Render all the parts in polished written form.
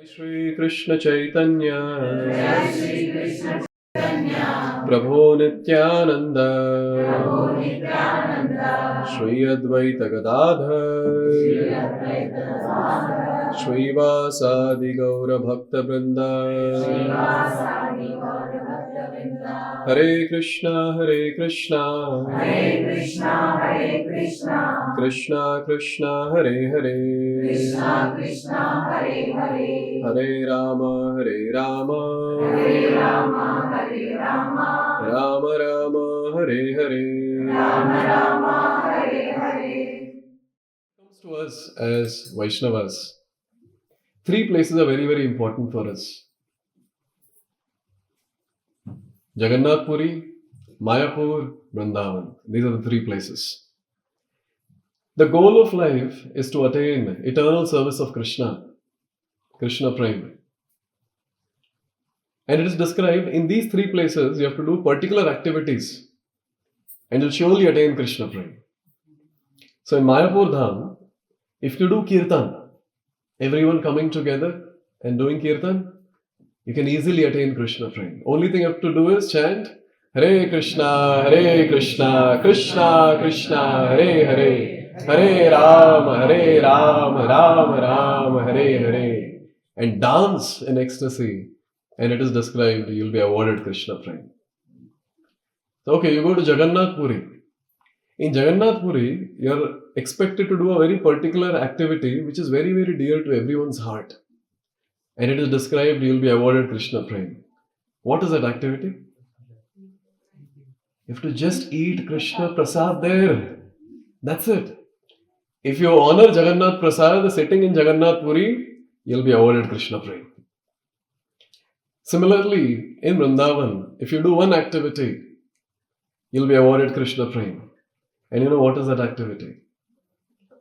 Shri Krishna Chaitanya Prabhu Nityananda Shri Advaita Gadadhar Shri Vasadi Gaura Bhakta Vrinda Hare Krishna Krishna Krishna Hare Hare Hare Rama Rama Rama Hare Hare Comes to us as Vaishnavas. Three places are very, very important for us. Jagannath Puri, Mayapur, Vrindavan. These are the three places. The goal of life is to attain eternal service of Krishna, Krishna Prema. And it is described in these three places you have to do particular activities and you'll surely attain Krishna Prema. So in Mayapur Dham, if you do Kirtan, everyone coming together and doing Kirtan, you can easily attain Krishna Prema. Only thing you have to do is chant Hare Krishna, Krishna Krishna, Hare Hare, Hare Rama, Rama Rama, Hare Hare, and dance in ecstasy. And it is described you'll be awarded Krishna Prema. So, okay, you go to Jagannath Puri. In Jagannath Puri, you're expected to do a very particular activity which is very, very dear to everyone's heart. And it is described you'll be awarded Krishna Prema. What is that activity? You have to just eat Krishna Prasad there. That's it. If you honor Jagannath Prasad sitting in Jagannath Puri, you'll be awarded Krishna Prema. Similarly, in Vrindavan, if you do one activity, you'll be awarded Krishna Prema. And you know what is that activity?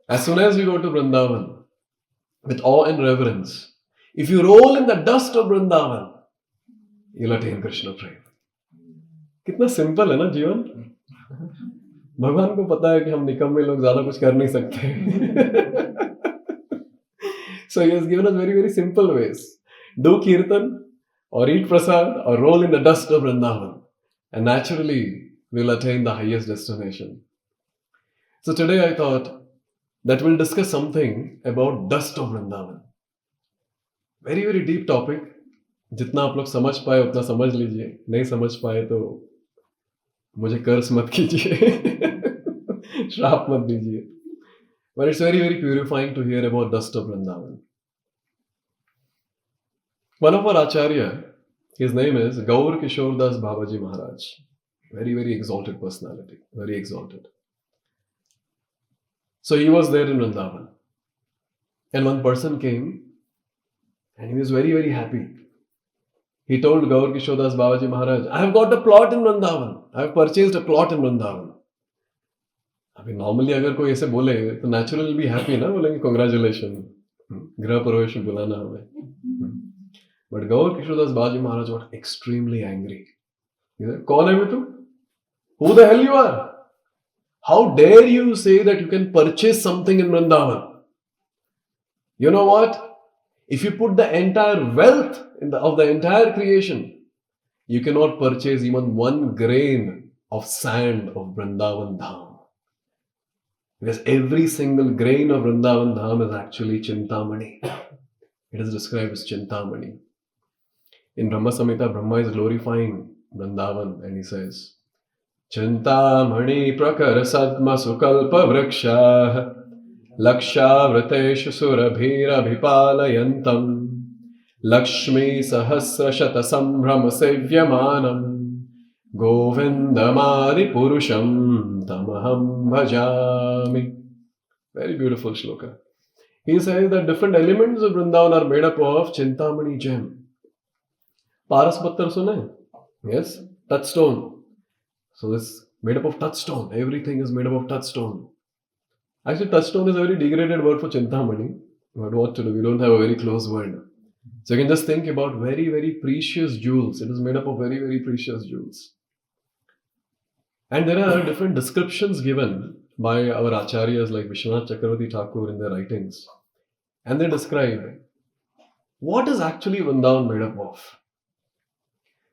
As soon as you go to Vrindavan, with awe and reverence, if you roll in the dust of Vrindavan, you'll attain Krishna Prema. कितना simple है ना जीवन. भगवान को पता है कि हम निकम्मे लोग ज्यादा कुछ कर नहीं सकते. So he has given us very, very simple ways. Do kirtan, or eat prasad, or roll in the dust of Vrindavan. And naturally, we'll attain the highest destination. So today I thought that we'll discuss something about dust of Vrindavan. Very, very deep topic. जितना आप लोग समझ पाए उतना समझ लीजिए. नहीं समझ पाए तो मुझे कर्स मत कीजिए. श्राप मत दीजिए. But it's very, very purifying to hear about dust of Vrindavan. One of our Acharya, his name is Gaur Kishore Das Babaji Maharaj. Very, very exalted personality. Very exalted. So he was there in Vrindavan. And one person came and he was very, very happy. He told Gaur Kishore Das Babaji Maharaj, I have got a plot in Vrindavan. I have purchased a plot in Vrindavan. अभी normally अगर कोई ऐसे बोले तो natural भी happy ना, बोलेंगे congratulation, गृह प्रवेश बुलाना हमें. But Gaur Kishordas Babaji Maharaj were extremely angry. कौन है तू? Who the hell you are? How dare you say that you can purchase something in Vrindavan? You know what? If you put the entire wealth of the entire creation, you cannot purchase even one grain of sand of Vrindavan Dham. Because every single grain of Vrindavan Dham is actually Chintamani. It is described as Chintamani. In Brahma Samhita, Brahma is glorifying Vrindavan and he says, Chintamani prakara sadma sukalpa vriksha Lakshavrateshu surabhira bhipalayantam Lakshmi sahasra shata sambrama sevyamanam Govindamadi purusham tamaham bhajami. Very beautiful shloka. He says that different elements of Vrindavan are made up of Chintamani gem. Paras Pattar suna hai? Yes, touchstone. So this made up of touchstone. Everything is made up of touchstone. Actually, touchstone is a very degraded word for Chintamani. But what to do? We don't have a very close word. So you can just think about very, very precious jewels. It is made up of very, very precious jewels. And there are different descriptions given by our acharyas like Vishwanath Chakravarti Thakur in their writings. And they describe what is actually Vrindavan made up of?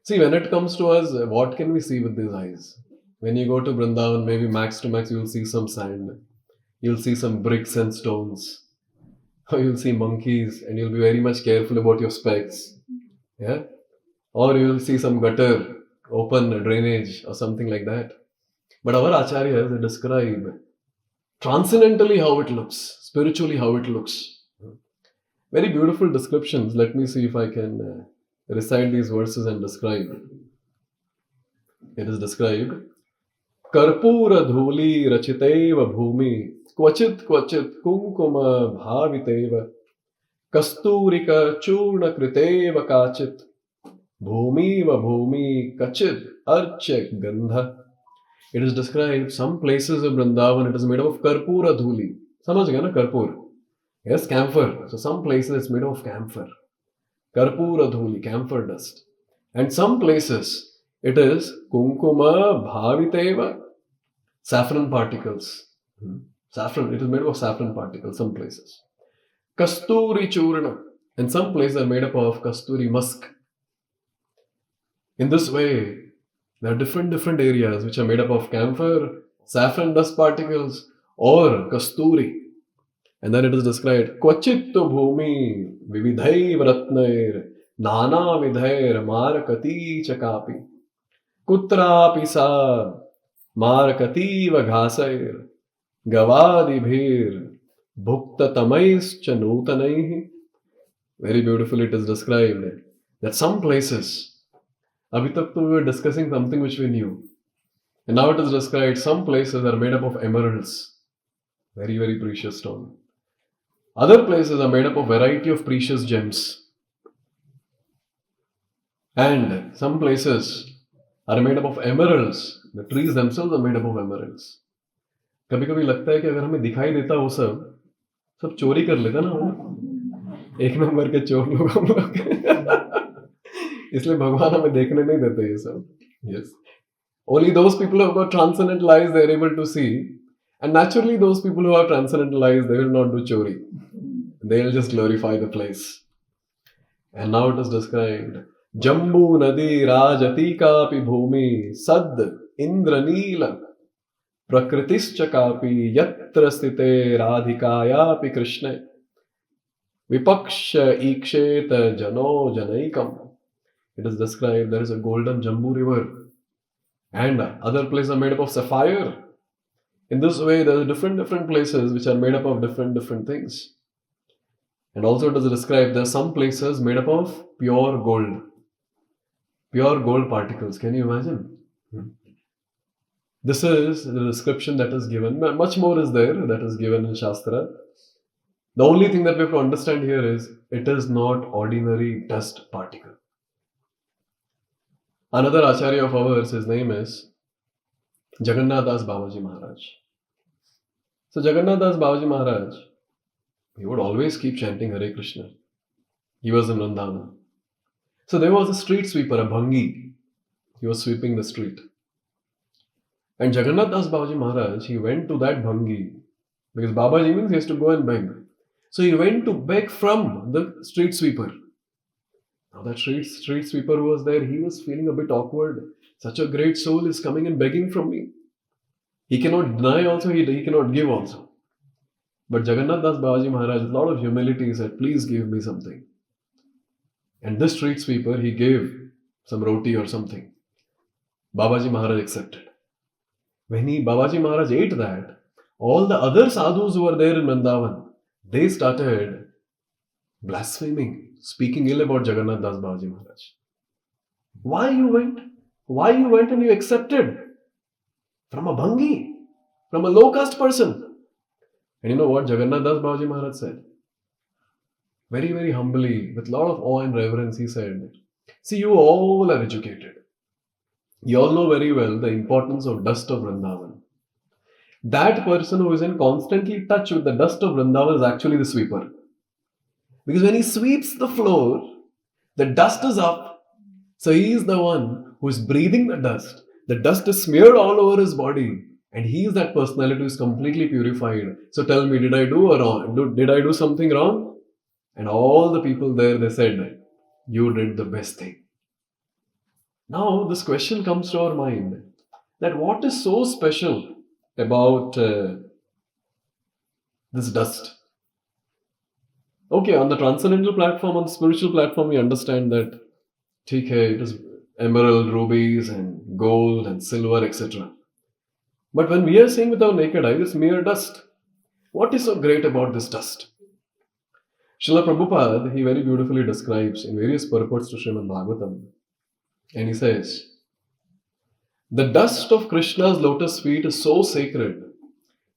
See, when it comes to us, what can we see with these eyes? When you go to Vrindavan, maybe max to max, you'll see some sand, you'll see some bricks and stones, or you'll see monkeys, and you'll be very much careful about your specs. Yeah? Or you'll see some gutter, open drainage, or something like that. But our acharyas, they describe transcendentally how it looks, spiritually how it looks. Very beautiful descriptions. Let me see if I can recite these verses and describe. It is described. Karpura dhuli rachiteva bhumi kvachit kvachit kunkuma bhaviteva kasturika churna kriteva kachit bhumiva bhumi kachit archak gandha. It is described some places of Vrindavan, it is made of karpura dhuli. Samajh gaya na karpur? Yes, camphor. So some places it's made of camphor. Karpura dhuli, camphor dust. And some places it is kunkuma bhaviteva, saffron particles. Saffron, it is made of saffron particles, some places. Kasturi churna, and some places are made up of kasturi musk. In this way, there are different areas which are made up of camphor, saffron dust particles, or kasturi. And then it is described, Kvachittu bhumi vividhai vratnair nana vidhair marakati chakapi kutrapi sa marakati vaghasair gavadibhir bhukta tamais chanutanaihi. Very beautifully it is described that some places, abhi tak to we were discussing something which we knew. And now it is described, some places are made up of emeralds, very, very precious stone. Other places are made up of variety of precious gems. And some places are made up of emeralds. The trees themselves are made up of emeralds. कभी कभी लगता है कि अगर हमें दिखाई देता वो सब चोरी कर लेता ना, एक नंबर के चोर लोग हम लोग. इसलिए भगवान हमें देखने नहीं देते ये सब. Yes. Only those people who have got transcendental eyes, they are able to see. And naturally, those people who have transcendental eyes, they will not do chori. They will just glorify the place. And now it is described. Jambu nadi rajati kapi bhumi sad indra neela prakritischa kapi yatra stite radhikayapi Krishna vipaksha iksheta jano janaikam. It is described there is a golden Jambu river and other places are made up of sapphire. In this way, there are different places which are made up of different things. And also it is described there are some places made up of pure gold particles. Can you imagine? This is the description that is given. Much more is there that is given in Shastra. The only thing that we have to understand here is it is not ordinary dust particle. Another Acharya of ours, his name is Jagannath Das Babaji Maharaj. So Jagannath Das Babaji Maharaj, he would always keep chanting Hare Krishna. He was in Vrindavan. So there was a street sweeper, a bhangi. He was sweeping the street. And Jagannath Das Babaji Maharaj, he went to that bhangi. Because Babaji means he has to go and beg. So he went to beg from the street sweeper. Now that street sweeper who was there, he was feeling a bit awkward. Such a great soul is coming and begging from me. He cannot deny also, he cannot give also. But Jagannath Das Babaji Maharaj, with a lot of humility, he said, please give me something. And this street sweeper, he gave some roti or something. Babaji Maharaj accepted. When Babaji Maharaj ate that, all the other sadhus who were there in Vrindavan, they started blaspheming, speaking ill about Jagannath Das Babaji Maharaj. Why you went? Why you went and you accepted? From a bhangi, from a low caste person. And you know what Jagannath Das Babaji Maharaj said? Very, very humbly, with a lot of awe and reverence, he said, see, you all are educated. You all know very well the importance of dust of Vrindavan. That person who is in constantly touch with the dust of Vrindavan is actually the sweeper. Because when he sweeps the floor, the dust is up. So he is the one who is breathing the dust. The dust is smeared all over his body. And he is that personality who is completely purified. So tell me, did I do something wrong? And all the people there, they said, you did the best thing. Now, this question comes to our mind that what is so special about this dust? Okay, on the transcendental platform, on the spiritual platform, we understand that it is emerald, rubies, and gold, and silver, etc. But when we are seeing with our naked eye, it's mere dust. What is so great about this dust? Srila Prabhupada, he very beautifully describes in various purports to Srimad Bhagavatam, and he says, the dust of Krishna's lotus feet is so sacred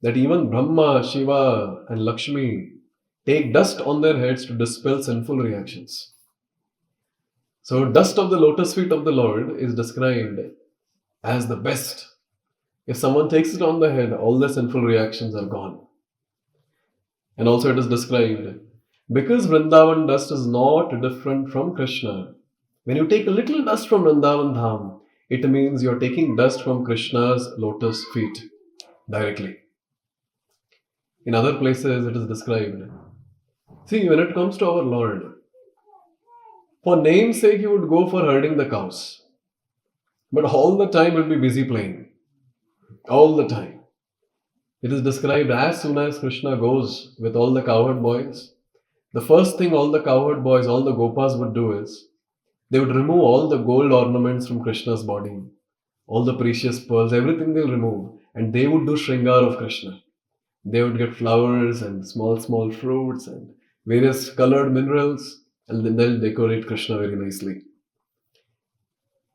that even Brahma, Shiva, and Lakshmi take dust on their heads to dispel sinful reactions. So, dust of the lotus feet of the Lord is described as the best. If someone takes it on the head, all the sinful reactions are gone. And also it is described, because Vrindavan dust is not different from Krishna, when you take a little dust from Vrindavan Dham, it means you are taking dust from Krishna's lotus feet directly. In other places it is described. See, when it comes to our Lord, for name's sake he would go for herding the cows. But all the time he'll be busy playing. All the time. It is described as soon as Krishna goes with all the cowherd boys, the first thing all the cowherd boys, all the gopas would do is, they would remove all the gold ornaments from Krishna's body, all the precious pearls, everything they'll remove, and they would do Shringar of Krishna. They would get flowers and small fruits and various colored minerals, and then they'll decorate Krishna very nicely.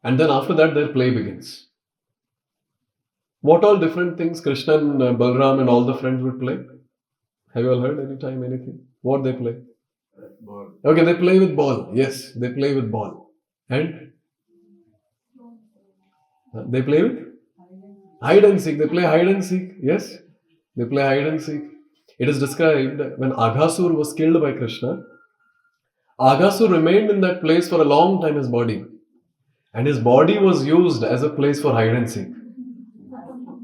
And then after that, their play begins. What all different things Krishna and Balram and all the friends would play? Have you all heard any time anything? What they play? Ball. Okay, they play with ball. Yes, they play with ball. And they play with hide and seek. They play hide and seek. Yes, they play hide and seek. It is described when Aghasur was killed by Krishna, Aghasur remained in that place for a long time, his body. And his body was used as a place for hide and seek.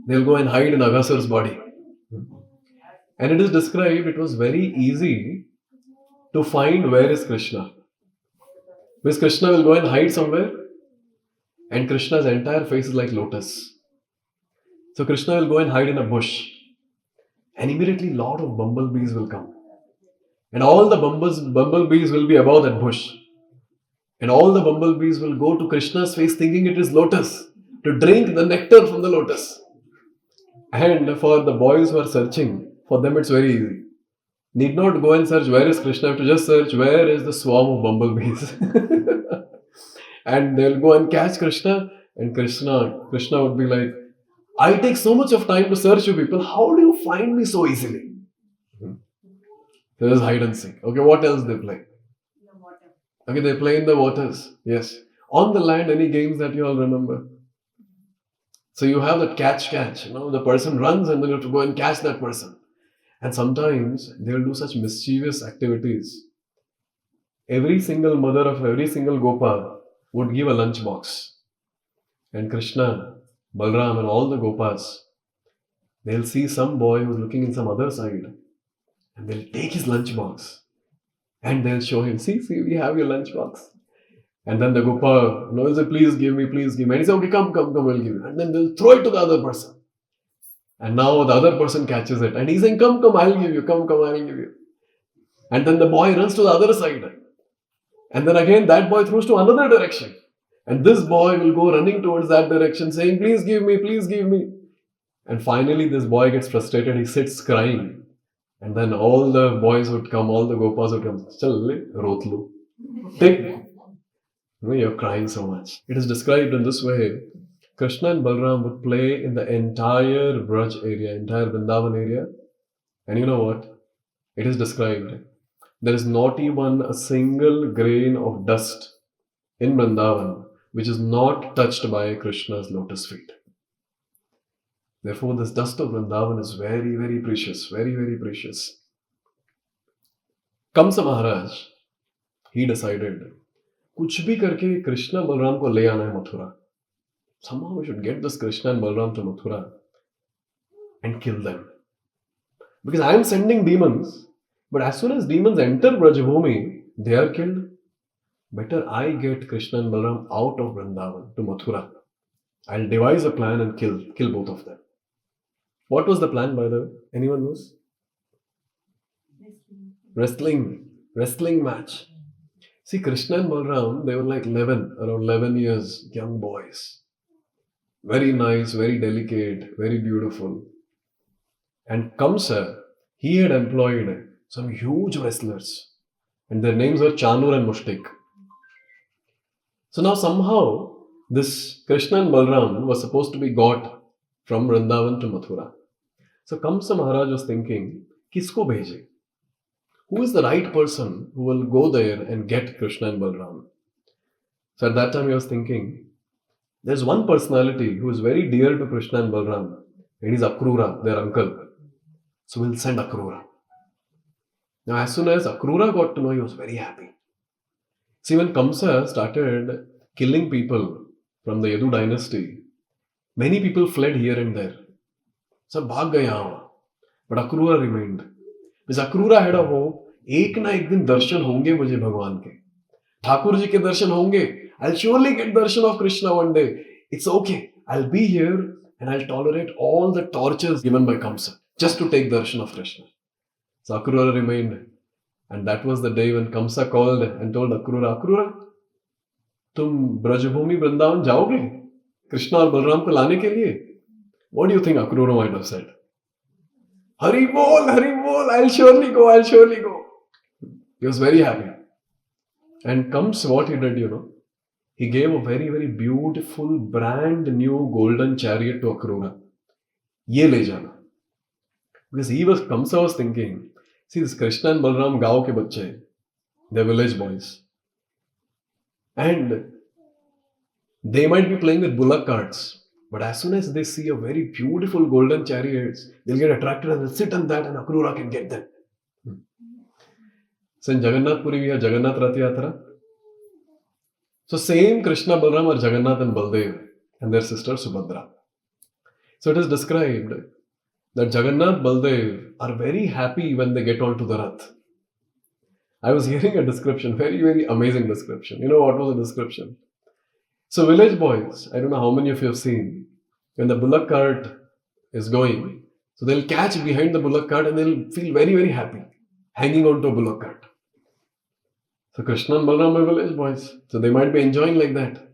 They'll go and hide in Aghasur's body. And it is described, it was very easy to find where is Krishna. Because Krishna will go and hide somewhere, and Krishna's entire face is like lotus. So Krishna will go and hide in a bush, and immediately a lot of bumblebees will come. And all the bumblebees will be above that bush. And all the bumblebees will go to Krishna's face thinking it is lotus, to drink the nectar from the lotus. And for the boys who are searching, for them it's very easy. Need not go and search where is Krishna, have to just search where is the swarm of bumblebees. And they'll go and catch Krishna, and Krishna would be like, I take so much of time to search you people, how do you find me so easily? There is hide and seek. Okay, what else they play? The water. Okay, they play in the waters. Yes. On the land, any games that you all remember? So you have that catch. The person runs and then you have to go and catch that person. And sometimes they will do such mischievous activities. Every single mother of every single Gopa would give a lunch box. And Krishna, Balram and all the Gopas, they'll see some boy who's looking in some other side. And they'll take his lunch box. And they'll show him, see, we have your lunch box. And then the Gopa will say, please give me. And he says, okay, come, we'll give you. And then they'll throw it to the other person. And now the other person catches it. And he's saying, come, I'll give you. Come, I'll give you. And then the boy runs to the other side. And then again, that boy throws to another direction. And this boy will go running towards that direction saying, please give me. And finally, this boy gets frustrated. He sits crying. And then all the boys would come, all the Gopas would come. Chal, Rotlu. Take. You're crying so much. It is described in this way. Krishna and Balram would play in the entire Braj area, entire Vrindavan area. And you know what? It is described. There is not even a single grain of dust in Vrindavan which is not touched by Krishna's lotus feet. Therefore, this dust of Vrindavan is very, very precious. Very, very precious. Kamsa Maharaj, he decided, कुछ भी करके कृष्णा बलराम को ले आना है Mathura. Somehow we should get this Krishna and Balram to Mathura and kill them. Because I am sending demons. But as soon as demons enter Brajabhumi, they are killed. Better I get Krishna and Balaram out of Vrindavan to Mathura. I'll devise a plan and kill both of them. What was the plan, by the way? Anyone knows? Wrestling match. See, Krishna and Balaram, they were like around 11 years, young boys. Very nice, very delicate, very beautiful. And Kamsa, he had employed some huge wrestlers. And their names were Chanur and Mushtik. So now somehow, this Krishna and Balaram was supposed to be got from Vrindavan to Mathura. So Kamsa Maharaj was thinking, kisko bheje? Who is the right person who will go there and get Krishna and Balaram? So at that time he was thinking, there's one personality who is very dear to Krishna and Balaram, and he's Akrura, their uncle. So we'll send Akrura. Now as soon as Akrura got to know, he was very happy. See, when Kamsa started killing people from the Yadu dynasty, many people fled here and there. So bhag gaya. But Akrura remained. Because Akrura had a hope, एक ना एक दिन दर्शन होंगे मुझे भगवान के. ठाकुर जी के दर्शन होंगे. I'll surely get darshan of Krishna one day. It's okay. I'll be here and I'll tolerate all the tortures given by Kamsa just to take darshan of Krishna. So Akrura remained. And that was the day when Kamsa called and told Akrura, Akrura, तुम ब्रजभूमि वृंदावन जाओगे कृष्णा और बलराम को लाने के लिए? What do you think Akrura might have said? Hari bol, I'll surely go. He was very happy. And comes what he did, He gave a very, very beautiful, brand new golden chariot to Akrura. Ye le jana. Because Kamsa was thinking, see, this Krishna and Balaram gaon ke bacche, they're village boys. And they might be playing with bullock carts. But as soon as they see a very beautiful golden chariots, they'll get attracted and they'll sit on that and Akrura can get them. So in Jagannath Puri we have Jagannath Rath Yatra. So same Krishna, Balaram are Jagannath and Baldev and their sister Subhadra. So it is described that Jagannath, Baldev are very happy when they get onto the Rath. I was hearing a description, very, very amazing description. You know what was the description? So village boys, I don't know how many of you have seen, when the bullock cart is going, so they'll catch behind the bullock cart and they'll feel very, very happy hanging onto a bullock cart. So Krishna and Balaram are village boys, so they might be enjoying like that.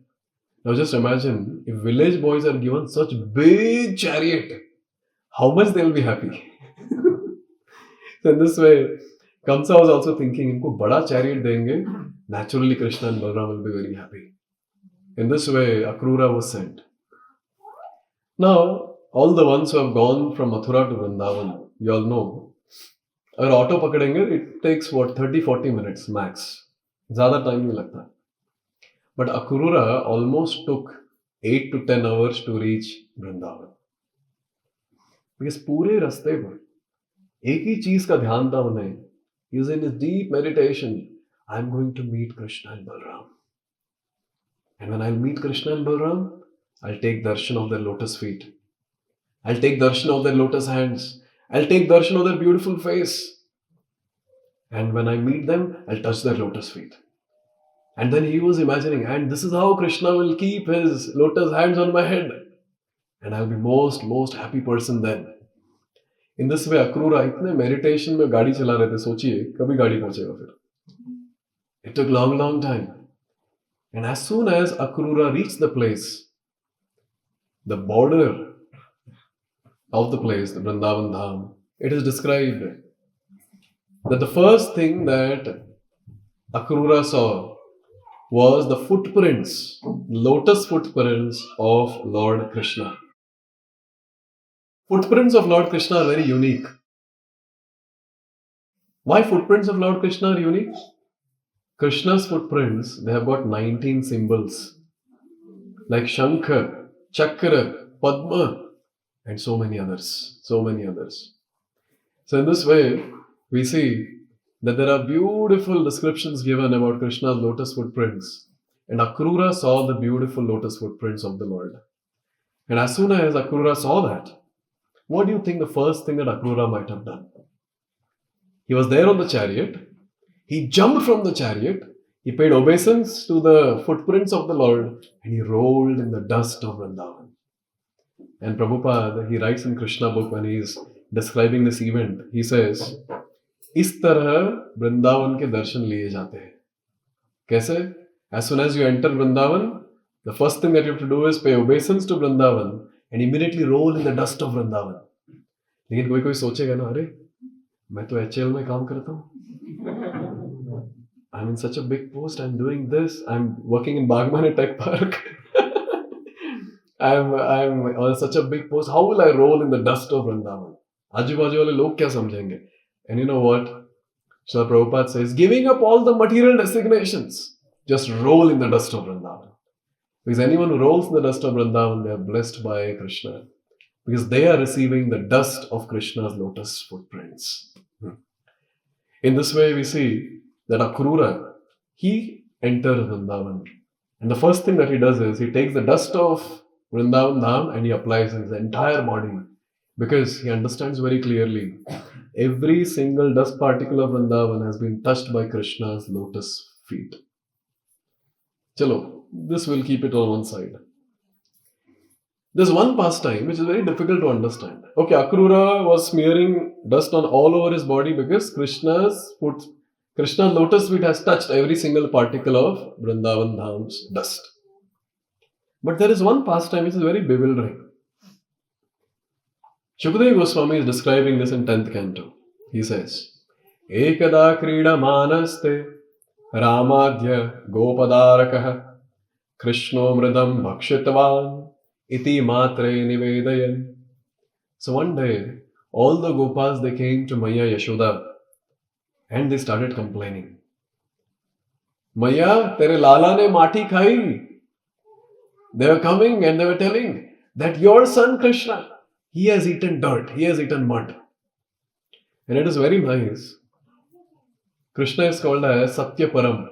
Now just imagine, if village boys are given such big chariot, how much they'll be happy. So in this way, Kamsa was also thinking, इनको बड़ा chariot देंगे, naturally Krishna and Balaram will be very happy. In this way, Akrura was sent. Now, all the ones who have gone from Mathura to Vrindavan, you all know, अगर auto पकड़ेंगे, it takes 30-40 minutes max. ज़्यादा time नहीं लगता. But Akrura almost took 8 to 10 hours to reach Vrindavan. Because पूरे रास्ते पर एक ही चीज का ध्यान था उन्हें. He was in his deep meditation. I'm going to meet Krishna and Balaram. And when I'll meet Krishna and Balaram, I'll take darshan of their lotus feet. I'll take darshan of their lotus hands. I'll take darshan of their beautiful face. And when I meet them, I'll touch their lotus feet. And then he was imagining, and this is how Krishna will keep his lotus hands on my head. And I'll be most happy person then. In this way, Akrura इतने meditation में गाड़ी चला रहे थे, सोचिए कभी गाड़ी पहुंचेगा फिर. It took long time. And as soon as Akrura reached the place, the border of the place, the Vrindavan Dham, it is described that the first thing that Akrura saw was the footprints, lotus footprints of Lord Krishna. Footprints of Lord Krishna are very unique. Why footprints of Lord Krishna are unique? Krishna's footprints, they have got 19 symbols like Shankha, Chakra, Padma and so many others. So in this way, we see that there are beautiful descriptions given about Krishna's lotus footprints, and Akrura saw the beautiful lotus footprints of the Lord. And as soon as Akrura saw that, what do you think the first thing that Akrura might have done? He was there on the chariot. He jumped from the chariot. He paid obeisance to the footprints of the Lord and he rolled in the dust of Vrindavan. And Prabhupada, he writes in Krishna book when he is describing this event, he says, इस तरह वृंदावन के दर्शन लिए जाते हैं. कैसे? As soon as you enter Vrindavan, the first thing that you have to do is pay obeisance to Vrindavan and immediately roll in the dust of Vrindavan. लेकिन कोई सोचेगा ना, अरे मैं तो HL में काम करता हूँ. I'm in such a big post, I'm doing this, I'm working in Bagmani Tech Park. I'm on such a big post, how will I roll in the dust of Vrindavan? आजू बाजू वाले लोग क्या समझेंगे? And you know what? Srila Prabhupada says, giving up all the material designations, just roll in the dust of Vrindavan. Because anyone who rolls in the dust of Vrindavan, they are blessed by Krishna. Because they are receiving the dust of Krishna's lotus footprints. In this way, we see that Akrura, he enters Vrindavan. And the first thing that he does is, he takes the dust of Vrindavan Dham and he applies in his entire body. Because he understands very clearly, every single dust particle of Vrindavan has been touched by Krishna's lotus feet. Chalo, this will keep it on one side. There's one pastime which is very difficult to understand. Okay, Akrura was smearing dust on all over his body because Krishna's lotus feet has touched every single particle of Vrindavan Dham's dust. But there is one pastime which is very bewildering. Shukadeva Goswami is describing this in 10th canto. He says, Ekada krida manaste Ramadhya gopadarakaha Krishno mridam bhakshitvan iti matre nivedayan. So one day, all the Gopas, they came to Maya Yashoda and they started complaining. Maya, tere lala ne mati khai. They were coming and they were telling that your son Krishna, he has eaten dirt, he has eaten mud. And it is very nice. Krishna is called as Satya Param.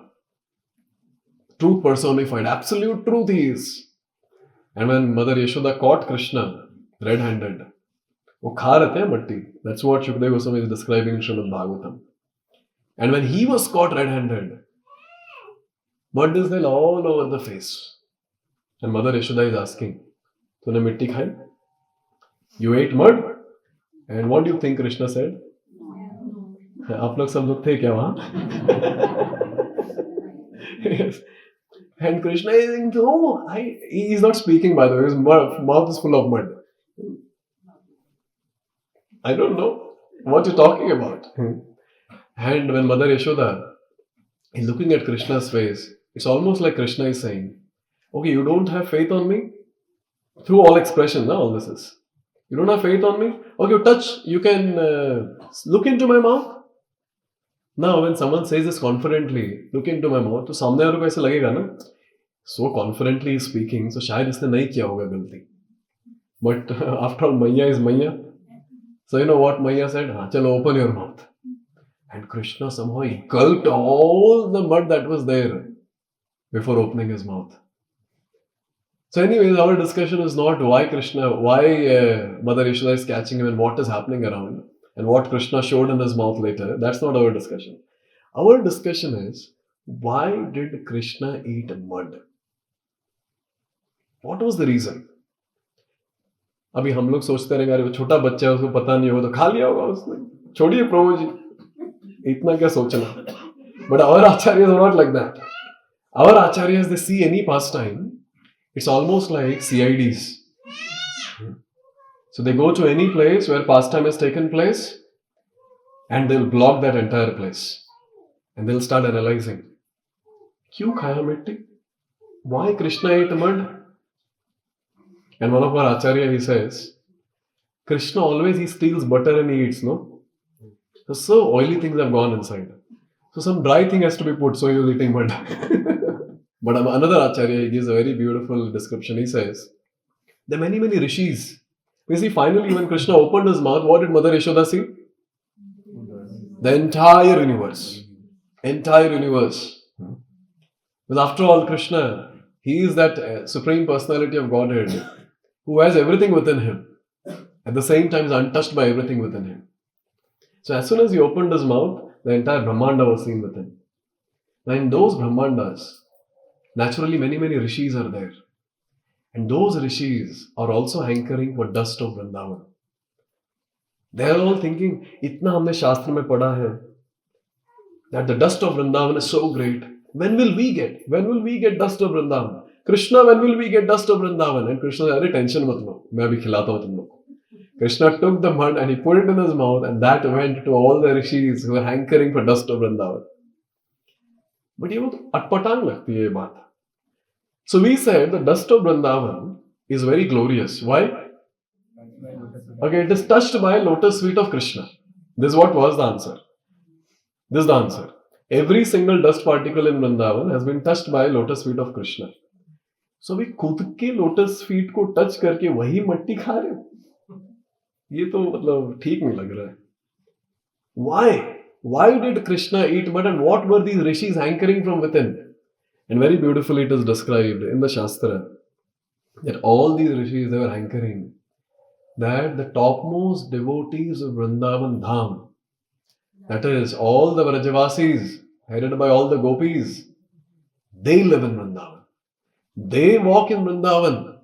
Truth personified, absolute truth he is. And when Mother Yashoda caught Krishna red-handed, वो खा रहे थे मट्टी. That's what Shukadeva Goswami is describing in Srimad Bhagavatam. And when he was caught red-handed, mud is there all over the face. And Mother Yashoda is asking, तूने मिट्टी खाई? You ate mud? And what do you think Krishna said? आप लोग सब लोग थे क्या वहाँ? Yes. And Krishna is saying, no, he is not speaking, by the way. His mouth is full of mud. I don't know what you're talking about. And when Mother Yashoda is looking at Krishna's face, it's almost like Krishna is saying, okay, you don't have faith on me? Through all expressions, all this is. You don't have faith on me? Okay, touch, you can look into my mouth. Now, when someone says this confidently, look into my mouth, तो सामने वाले को ऐसे लगेगा ना, so confidently speaking, so शायद इसने नहीं किया होगा गलती. But after all, Maya is Maya. So you know what Maya said? हाँ, चलो, open your mouth. And Krishna somehow he gulped all the mud that was there before opening his mouth. So anyways, our discussion is not why Mother Yashoda is catching him and what is happening around and what Krishna showed in his mouth later. That's not our discussion. Our discussion is, why did Krishna eat mud? What was the reason? अभी हम लोग सोचते रहेंगे अरे वो छोटा बच्चा है उसको पता नहीं होगा तो खा लिया होगा उसने. छोड़िए प्रभु जी, इतना क्या सोचना. But our acharyas are not like that. Our acharyas, they see any pastime, it's almost like CIDs. So they go to any place where pastime has taken place and they'll block that entire place. And they'll start analyzing. Kyun khaya mitti? Why Krishna ate mud? And one of our acharya, he says, Krishna always he steals butter and he eats, no? So oily things have gone inside. So some dry thing has to be put, so he was eating mud. But another acharya, he gives a very beautiful description. He says, there are many, many rishis. You see, finally when Krishna opened his mouth, what did Mother Yashoda see? The entire universe. Entire universe. Because after all, Krishna, he is that Supreme Personality of Godhead who has everything within him. At the same time is untouched by everything within him. So as soon as he opened his mouth, the entire Brahmanda was seen within. Now in those Brahmandas, naturally many rishis are there. And those rishis are also hankering for dust of Vrindavan. They are all thinking, itna humne shastra mein padha hai, that the dust of Vrindavan is so great. When will we get dust of Vrindavan? Krishna, when will we get dust of Vrindavan? And Krishna said, tension mat lo, main abhi khilata hu tum log. Krishna took the mud and he put it in his mouth, and that went to all the rishis who were hankering for dust of Vrindavan. But ये वो अटपटांग लगती है ये बात. So we said the dust of Vrindavan is very glorious. Why? Okay, it is touched by lotus feet of Krishna. This is what was the answer. This is the answer. Every single dust particle in Vrindavan has been touched by lotus feet of Krishna. So we खुद के lotus feet को touch करके वही मट्टी खा रहे हो? ये तो मतलब ठीक नहीं लग रहा है. Why? Why did Krishna eat mud, and what were these rishis hankering from within? And very beautifully it is described in the Shastra that all these rishis, they were hankering that the topmost devotees of Vrindavan Dham, that is all the Vrajavasis headed by all the gopis, they live in Vrindavan. They walk in Vrindavan.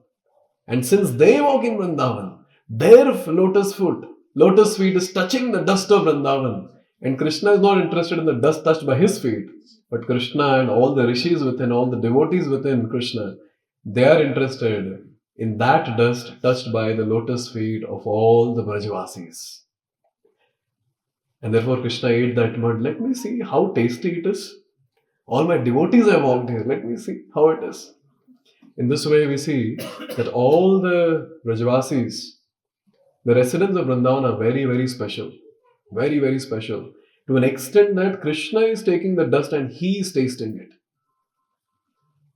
And since they walk in Vrindavan, their lotus feet is touching the dust of Vrindavan. And Krishna is not interested in the dust touched by his feet. But Krishna and all the rishis within, all the devotees within Krishna, they are interested in that dust touched by the lotus feet of all the Brajavasis. And therefore Krishna ate that mud. Let me see how tasty it is. All my devotees have walked here. Let me see how it is. In this way we see that all the Brajavasis, the residents of Vrindavan, are very special. Very special. To an extent that Krishna is taking the dust and he is tasting it.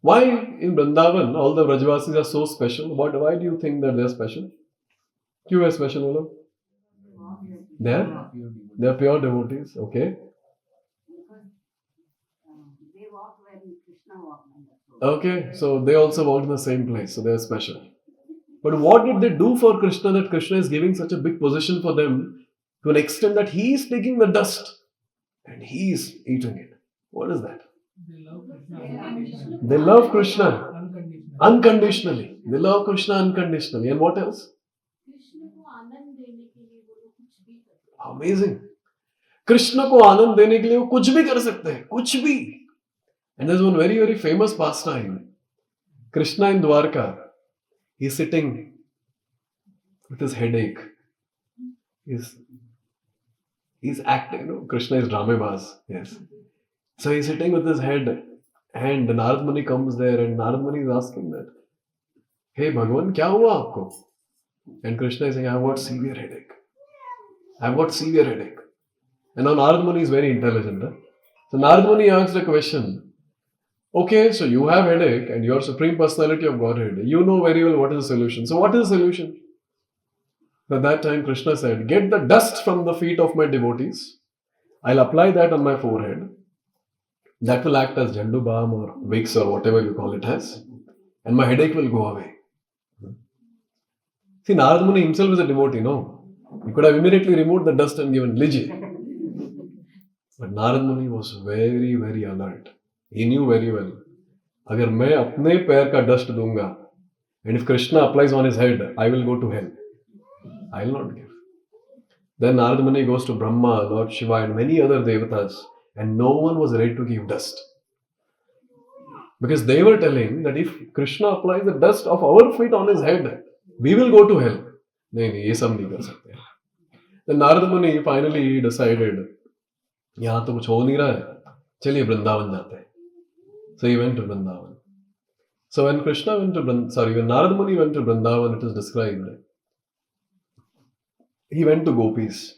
Why in Vrindavan all the Brajavasis are so special? Why do you think that they are special? Who are special, Ola? They are pure devotees. Okay. They walk where Krishna walked. Okay, so they also walked in the same place, so they are special. But what did they do for Krishna that Krishna is giving such a big position for them to an extent that he is taking the dust and he is eating it? What is that? They love Krishna unconditionally. They love Krishna unconditionally. And what else? Amazing. Krishna को आनंद देने के लिए वो कुछ भी कर सकते हैं, कुछ भी. And there's one very famous pastime. Krishna in Dwarka, he's sitting with his headache. He's acting, Krishna is Dramebaz, yes. So he's sitting with his head, and Narad Muni comes there, and Narad Muni is asking that, hey Bhagavan, kya hua aapko? And Krishna is saying, I've got severe headache. And now Narad Muni is very intelligent. Huh? So Narad Muni asks a question. Okay, so you have headache and your Supreme Personality of Godhead, you know very well what is the solution. So what is the solution? At that time Krishna said, get the dust from the feet of my devotees. I'll apply that on my forehead. That will act as Jandu Balm or Vicks or whatever you call it as. And my headache will go away. See, Narad Muni himself is a devotee, no? He could have immediately removed the dust and given Liji. But Narad Muni was very alert. He knew very well. अगर मैं अपने पैर का dust दूंगा, and if Krishna applies on his head, I will go to hell. I will not give. Then Narad Muni goes to Brahma, Lord Shiva, and many other devatas, and no one was ready to give dust. Because they were telling that if Krishna applies the dust of our feet on his head, we will go to hell. नहीं ये सब नहीं कर सकते. Then Narad Muni finally decided, यहाँ तो कुछ हो नहीं रहा है, चलिए वृंदावन जाते हैं. So he went to Vrindavan. So when when Narad Muni went to Vrindavan, it is described, he went to gopis.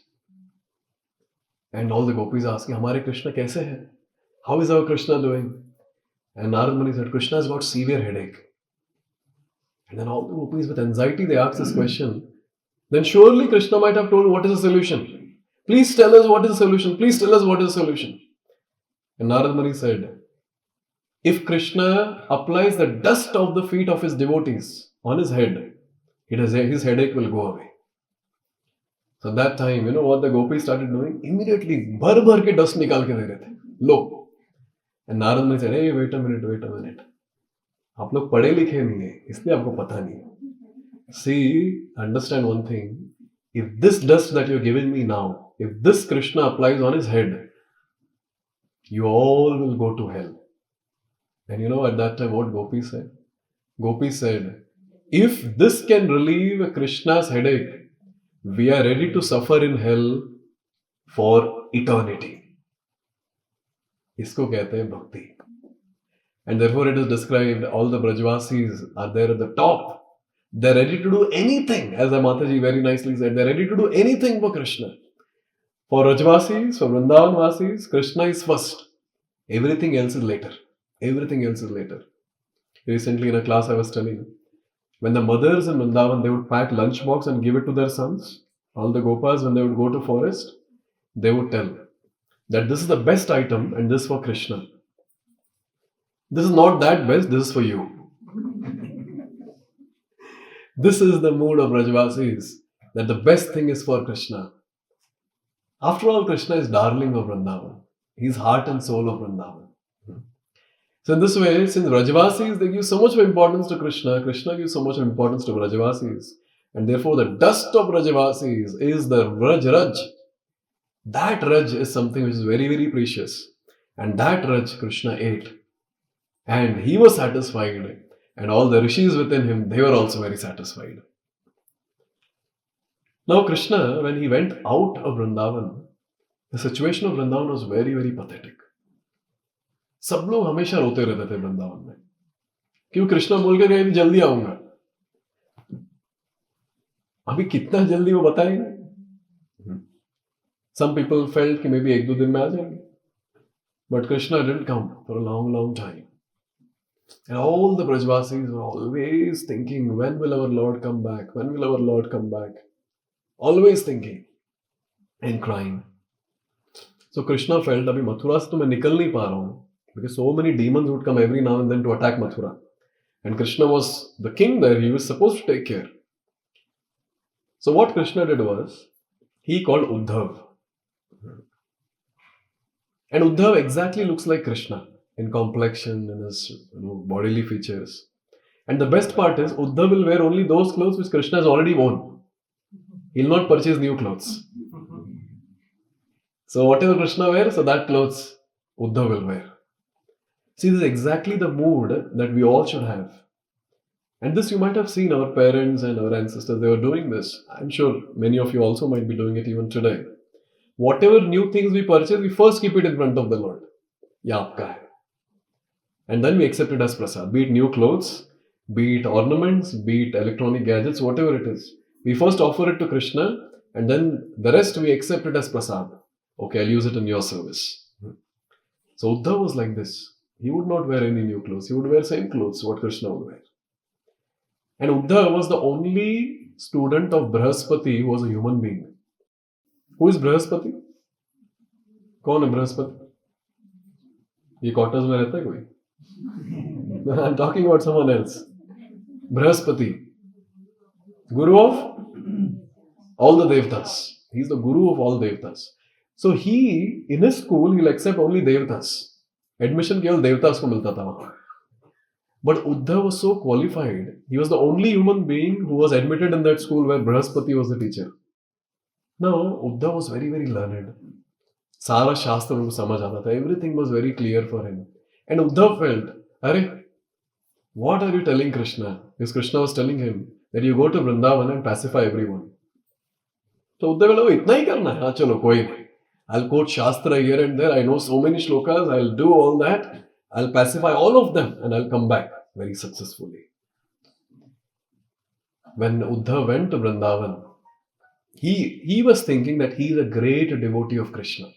And all the gopis asking, हमारे Krishna कैसे हैं? How is our Krishna doing? And Narad Muni said, Krishna has got severe headache. And then all the gopis with anxiety, they asked this question. Then surely Krishna might have told, what is the solution? Please tell us what is the solution. Please tell us what is the solution. And Narad Muni said, if Krishna applies the dust of the feet of his devotees on his head, his headache will go away. So that time, you know what the gopis started doing? Immediately, भर के dust निकाल के दे रहे थे. लो. And Narad said, hey, wait a minute. आप लोग पढ़े लिखे नहीं है, इसलिए आपको पता नहीं है. See, understand one thing. If this dust that you're giving me now, if this Krishna applies on his head, you all will go to hell. And you know at that time what Gopi said? Gopi said, if this can relieve Krishna's headache, we are ready to suffer in hell for eternity. इसको कहते हैं भक्ति. And therefore it is described, all the Brajvasis are there at the top. They're ready to do anything, as the Mataji very nicely said, they're ready to do anything for Krishna. For Rajvasis, for Vrindavan Vasis, Krishna is first. Everything else is later. Everything else is later. Recently in a class I was telling, when the mothers in Vrindavan, they would pack lunchbox and give it to their sons, all the Gopas, when they would go to forest, they would tell that this is the best item and this is for Krishna. This is not that best, this is for you. This is the mood of Rajvasis, that the best thing is for Krishna. After all, Krishna is darling of Vrindavan. He is heart and soul of Vrindavan. So in this way, since Rajvasis, they give so much importance to Krishna, Krishna gives so much importance to Rajvasis, and therefore the dust of Rajvasis is the Raj. That Raj is something which is very, very precious. And that Raj Krishna ate. And he was satisfied. And all the rishis within him, they were also very satisfied. Now Krishna, when he went out of Vrindavan, the situation of Vrindavan was very, very pathetic. सब लोग हमेशा रोते रहते थे वृंदावन में, क्यों? कृष्णा बोल के गए जल्दी आऊंगा. अभी कितना जल्दी वो बताएंगे. Some people felt कि maybe 1-2 दिन में आ जाएंगे. But Krishna didn't come for a long, long time. And all the Brajvasis were always thinking, when will our Lord come back? When will our Lord come back? Always thinking and crying. So Krishna felt, अभी मथुरा से तो मैं निकल नहीं पा रहा हूँ, because so many demons would come every now and then to attack Mathura. And Krishna was the king there, he was supposed to take care. So what Krishna did was, he called Uddhav. And Uddhav exactly looks like Krishna in complexion, in his bodily features. And the best part is, Uddhav will wear only those clothes which Krishna has already worn. He will not purchase new clothes. So whatever Krishna wears, so that clothes Uddhav will wear. See, this is exactly the mood that we all should have. And this you might have seen our parents and our ancestors, they were doing this. I'm sure many of you also might be doing it even today. Whatever new things we purchase, we first keep it in front of the Lord. Ya aapka hai. And then we accept it as prasad. Be it new clothes, be it ornaments, be it electronic gadgets, whatever it is. We first offer it to Krishna and then the rest we accept it as prasad. Okay, I'll use it in your service. So Uddhav was like this. He would not wear any new clothes. He would wear same clothes what Krishna would wear. And Uddhav was the only student of Brahaspati who was a human being. Who is Brahaspati? कौन है बृहस्पति? ये quarters में रहता है कोई? I'm talking about someone else. Brahaspati, Guru of all the Devtas. He's the Guru of all Devtas. So he, in his school, he'll accept only Devtas. Admission केवल देवतास को मिलता था वहाँ. But Uddhav was so qualified. He was the only human being who was admitted in that school where Brahaspati was the teacher. Now, Uddhav was very, very learned. सारा शास्त्र उनको समझ आता था. Everything was very clear for him. And Uddhav felt, अरे, what are you telling Krishna? Because Krishna was telling him that you go to Vrindavan and pacify everyone. So Uddhav बोला, इतना ही करना है? हाँ चलो कोई नहीं. I'll quote Shastra here and there. I know so many shlokas. I'll do all that. I'll pacify all of them and I'll come back very successfully. When Uddhav went to Vrindavan, he was thinking that he is a great devotee of Krishna.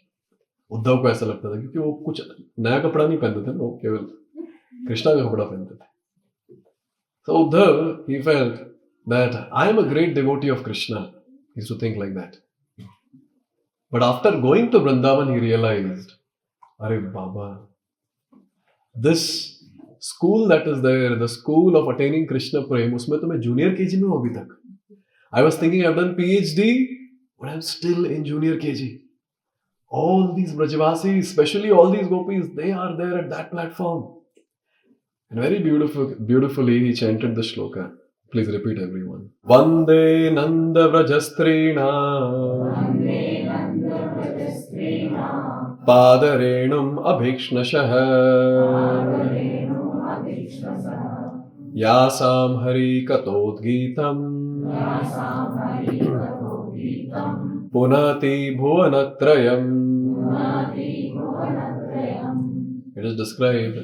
Uddhav को ऐसा लगता था क्योंकि वो कुछ नया कपड़ा नहीं पहनते थे, वो केवल कृष्णा का कपड़ा पहनते थे. So Uddhav, he felt that I am a great devotee of Krishna. He used to think like that. But after going to Vrindavan, he realized, Arey Baba, this school that is there, the school of attaining Krishna Prem, उसमें तो मैं junior KG में हूँ अभी तक. I was thinking I've done PhD, but I'm still in junior KG. All these Brajavasis, especially all these gopis, they are there at that platform. And very beautifully he chanted the shloka. Please repeat, everyone. Vande Nanda Vrajastrina Padarenum Abhikshnashah Yasam Hari Katodgitam Punati Bhuvanatrayam. It is described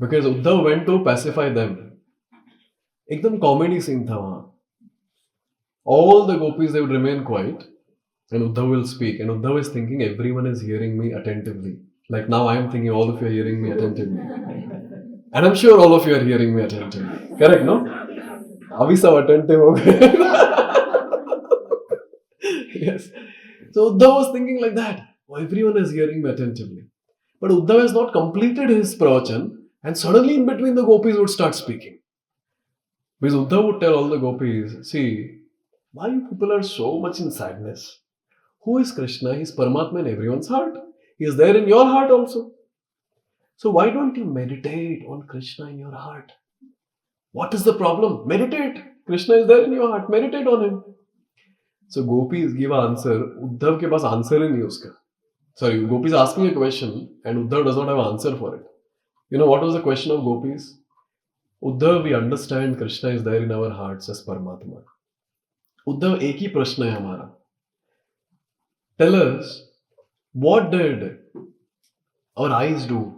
because Uddhav went to pacify them. एकदम comedy scene था वहाँ. All the gopis, they would remain quiet and Uddhav will speak, and Uddhav is thinking everyone is hearing me attentively. Like now I am thinking all of you are hearing me attentively. And I'm sure all of you are hearing me attentively. Correct, no? Abhi sab attentive ho gaye. Yes. So Uddhav was thinking like that. Oh, everyone is hearing me attentively. But Uddhav has not completed his pravachan, and suddenly in between the gopis would start speaking. Because Uddhav would tell all the gopis, see, why you people are so much in sadness? Who is Krishna? He is Paramatma in everyone's heart. He is there in your heart also. So why don't you meditate on Krishna in your heart? What is the problem? Meditate. Krishna is there in your heart. Meditate on him. So gopis give an answer. Uddhav ke paas answer hi nahi uska. Sorry, gopis asking a question and Uddhav does not have an answer for it. You know what was the question of gopis? Uddhav, we understand Krishna is there in our hearts as Paramatma. Uddhav, एक ही प्रश्न है हमारा. Tell us, what did our eyes do?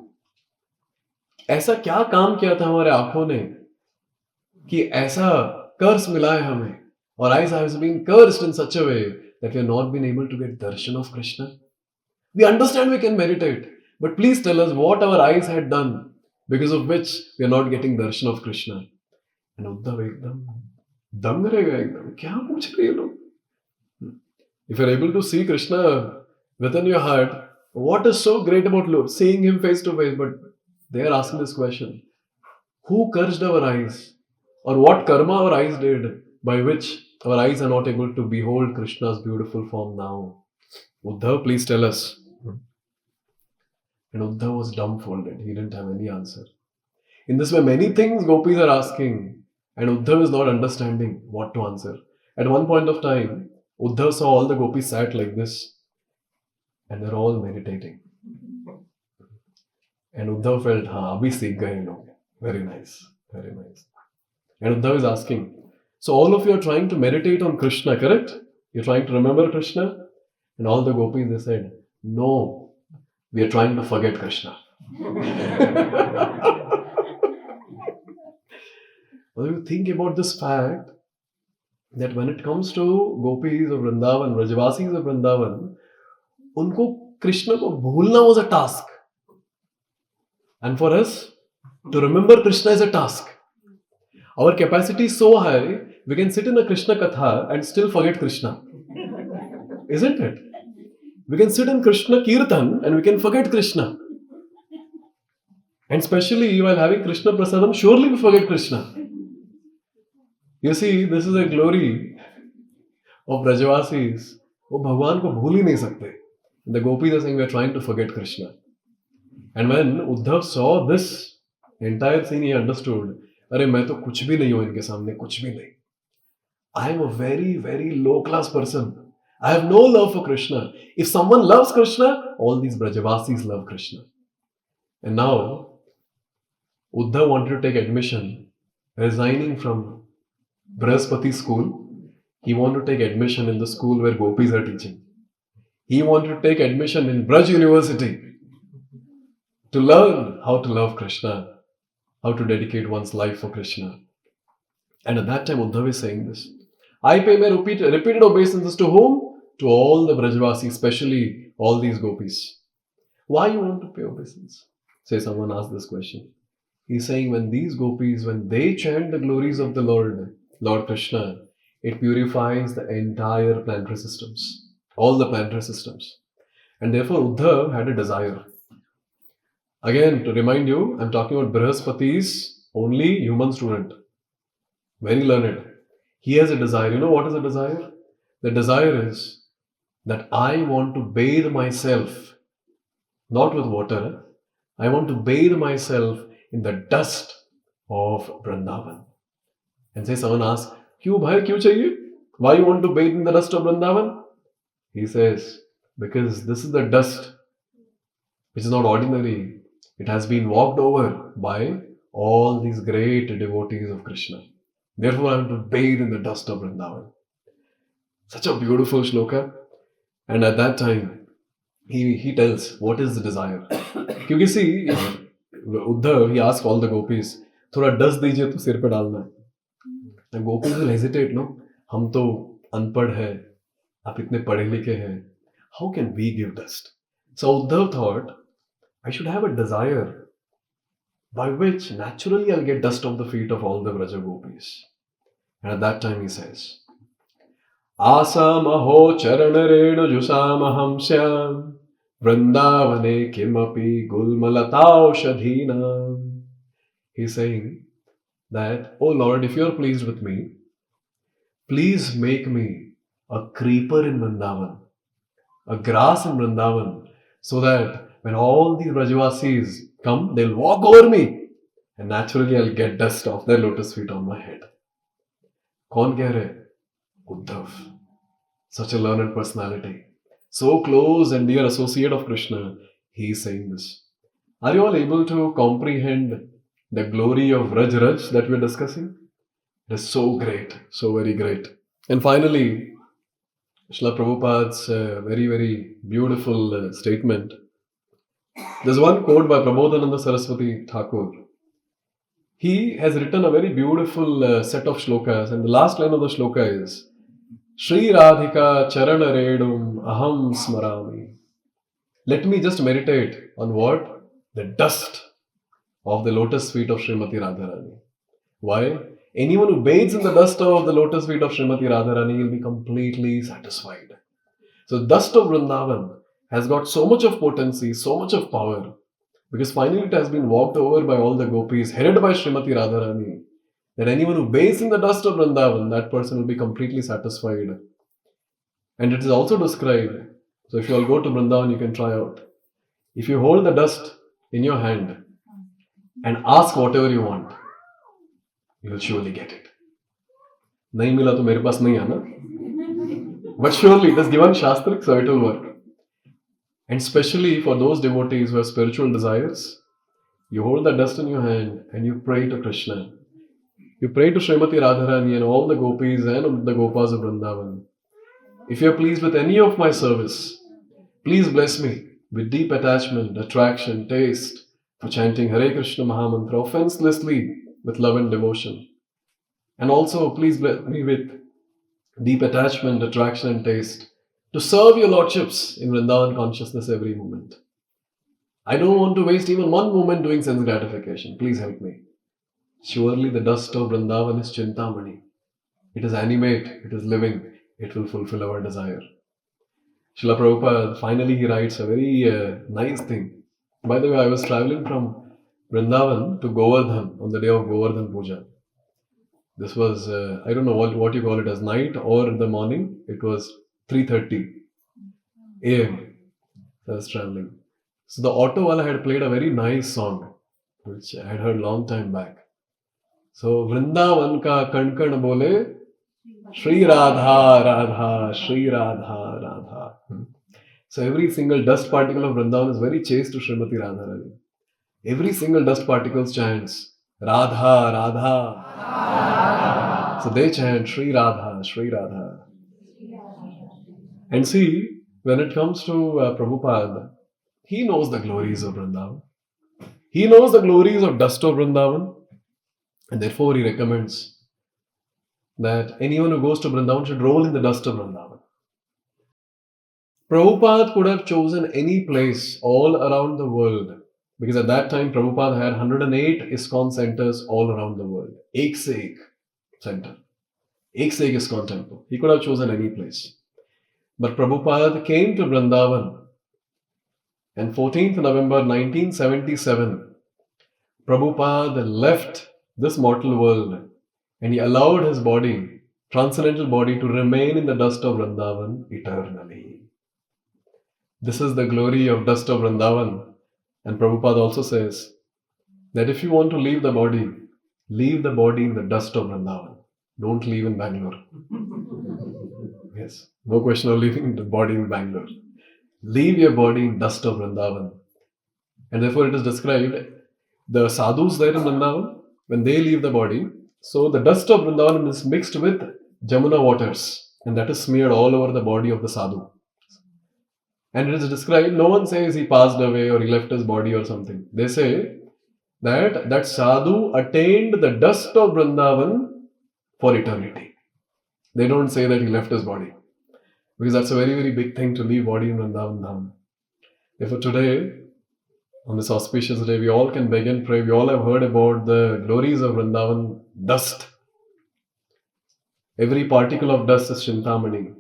ऐसा क्या काम किया था हमारे आंखों ने कि ऐसा कर्स मिला है हमें? Our eyes have been cursed in such a way that we have not been able to get darshan of Krishna. We understand we can meditate, but please tell us what our eyes had done because of which we are not getting darshan of Krishna. And Uddhav ekdam dang rahega ekdam. Kya पूछ रहे हैं लोग? If you are able to see Krishna within your heart, what is so great about seeing him face to face? But they are asking this question. Who cursed our eyes? Or what karma our eyes did by which our eyes are not able to behold Krishna's beautiful form now? Uddhav, please tell us. And Uddhav was dumbfolded. He didn't have any answer. In this way, many things gopis are asking, and Uddhav is not understanding what to answer. At one point of time, Uddhav saw all the gopis sat like this, and they're all meditating. And Uddhav felt, abhi seekh gaye log. Very nice, very nice. And Uddhav is asking, so all of you are trying to meditate on Krishna, correct? You're trying to remember Krishna? And all the gopis, they said, no, we are trying to forget Krishna. Well, you think about this fact that when it comes to gopis of Vrindavan, Brajavasis of Vrindavan, unko Krishna ko bhulna was a task. And for us, to remember Krishna is a task. Our capacity is so high, we can sit in a Krishna Katha and still forget Krishna. Isn't it? We can sit in Krishna Kirtan and we can forget Krishna. And especially while having Krishna Prasadam, surely we forget Krishna. You see, this is a glory of Brajavasis. वो भगवान को भूल ही नहीं सकते. The gopis are saying we are trying to forget Krishna. And when Uddhav saw this entire scene, he understood, अरे मैं तो कुछ भी नहीं हूँ इनके सामने, कुछ भी नहीं. I am a very, very low class person. I have no love for Krishna. If someone loves Krishna, all these Brajavasis love Krishna. And now, Uddhav wanted to take admission, resigning from Brahaspati school. He wanted to take admission in the school where gopis are teaching. He wanted to take admission in Braj University to learn how to love Krishna, how to dedicate one's life for Krishna. And at that time, Uddhav is saying this. I pay my repeated obeisances to whom? To all the Brajavasis, especially all these gopis. Why you want to pay obeisance? Say someone asked this question. He's saying when these gopis, when they chant the glories of the Lord Krishna, it purifies the entire planetary systems, all the planetary systems. And therefore Uddhav had a desire. Again, to remind you, I'm talking about Brahaspati's only human student. Very learned. He has a desire. You know what is a desire? The desire is that I want to bathe myself, not with water. I want to bathe myself in the dust of Vrindavan. And say someone asks, "Kyun bhai, kyun chahiye? Why you want to bathe in the dust of Vrindavan?" He says, because this is the dust which is not ordinary. It has been walked over by all these great devotees of Krishna. Therefore, I want to bathe in the dust of Vrindavan. Such a beautiful shloka. And at that time, he tells what is the desire. क्योंकि see, Uddhav, he asked all the gopis, थोड़ा dust दीजिए तो सिर पे डालना है. The gopis will hesitate, no? हम तो अनपढ़ है, आप इतने पढ़े लिखे हैं. How can we give dust? So Uddhav thought, I should have a desire by which naturally I'll get dust of the feet of all the Vraja gopis. And at that time he says, Asamaho charanarena jusamaham syam Vrindavane kimapi gulmalatao shadhina. He's saying that, oh Lord, if you're pleased with me, please make me a creeper in Vrindavan, a grass in Vrindavan, so that when all these Vrajavasis come, they'll walk over me and naturally I'll get dust off their lotus feet on my head. कौन कह रहे? Uddhav. Such a learned personality. So close and dear associate of Krishna. He is saying this. Are you all able to comprehend the glory of Vraj Raj that we're discussing? It is so great. So very great. And finally, Srila Prabhupada's very, very beautiful statement. There's one quote by Prabodhananda Saraswati Thakur. He has written a very beautiful set of shlokas, and the last line of the shloka is Shri Radhika Charana Redum Aham Smarami. Let me just meditate on what? The dust of the lotus feet of Srimati Radharani. Why? Anyone who bathes in the dust of the lotus feet of Srimati Radharani will be completely satisfied. So the dust of Vrindavan has got so much of potency, so much of power, because finally it has been walked over by all the gopis, headed by Srimati Radharani, that anyone who bathes in the dust of Vrindavan, that person will be completely satisfied. And it is also described, so if you all go to Vrindavan, you can try out. If you hold the dust in your hand and ask whatever you want, you will surely get it. Nahi mila to mere paas nahi hai na? But surely it is given Shastrik, so it will work. And especially for those devotees who have spiritual desires, you hold the dust in your hand and you pray to Krishna. You pray to Srimati Radharani and all the gopis and the gopas of Vrindavan. If you are pleased with any of my service, please bless me with deep attachment, attraction, taste for chanting Hare Krishna Mahamantra offenselessly with love and devotion. And also please bless me with deep attachment, attraction and taste to serve your lordships in Vrindavan consciousness every moment. I don't want to waste even one moment doing sense gratification. Please help me. Surely the dust of Vrindavan is Chintamani. It is animate, it is living, it will fulfill our desire. Srila Prabhupada, finally he writes a very nice thing. By the way, I was traveling from Vrindavan to Govardhan on the day of Govardhan Puja. This was, I don't know what you call it as night or the morning. It was 3:30 a.m. I was traveling. So the auto wala had played a very nice song, which I had heard long time back. So Vrindavan ka kan kan bole, Shri Radha Radha, Shri Radha Radha. So every single dust particle of Vrindavan is very chaste to Srimati Radharani. Every single dust particle chants Radha Radha. So they chant Shri Radha, Shri Radha. And see, when it comes to Prabhupada, he knows the glories of Vrindavan. He knows the glories of dust of Vrindavan. And therefore he recommends that anyone who goes to Vrindavan should roll in the dust of Vrindavan. Prabhupada could have chosen any place all around the world, because at that time Prabhupada had 108 iskcon centers all around the world. Ek se ek center. Ek se ek iskcon temple. He could have chosen any place. But Prabhupada came to Vrindavan, and 14th November 1977, Prabhupada left this mortal world and he allowed his body transcendental body to remain in the dust of Vrindavan eternally. This is the glory of dust of Vrindavan. And Prabhupada also says that if you want to leave the body in the dust of Vrindavan. Don't leave in Bangalore. Yes, no question of leaving the body in Bangalore. Leave your body in dust of Vrindavan. And therefore it is described, the sadhus there in Vrindavan, when they leave the body, so the dust of Vrindavan is mixed with Jamuna waters, and that is smeared all over the body of the sadhu. And it is described, no one says he passed away or he left his body or something. They say that sadhu attained the dust of Vrindavan for eternity. They don't say that he left his body, because that's a very, very big thing to leave body in Vrindavan Dham. Therefore today, on this auspicious day, we all can beg and pray. We all have heard about the glories of Vrindavan dust. Every particle of dust is Chintamani.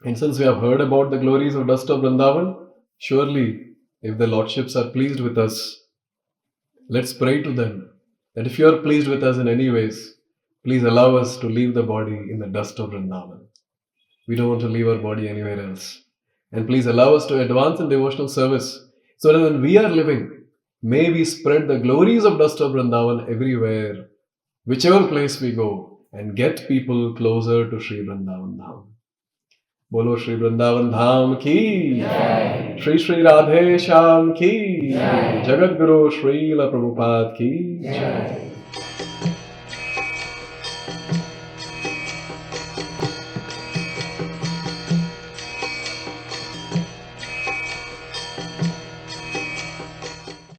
And since we have heard about the glories of dust of Vrindavan, surely, if the Lordships are pleased with us, let's pray to them that if you are pleased with us in any ways, please allow us to leave the body in the dust of Vrindavan. We don't want to leave our body anywhere else. And please allow us to advance in devotional service, so that when we are living, may we spread the glories of dust of Vrindavan everywhere, whichever place we go, and get people closer to Sri Vrindavan Dham. Bolo Sri Vrindavan Dham ki, Jai. Shri Shri Radhe Shyam ki, Jai. Jagat Guru Srila Prabhupada ki, Jai.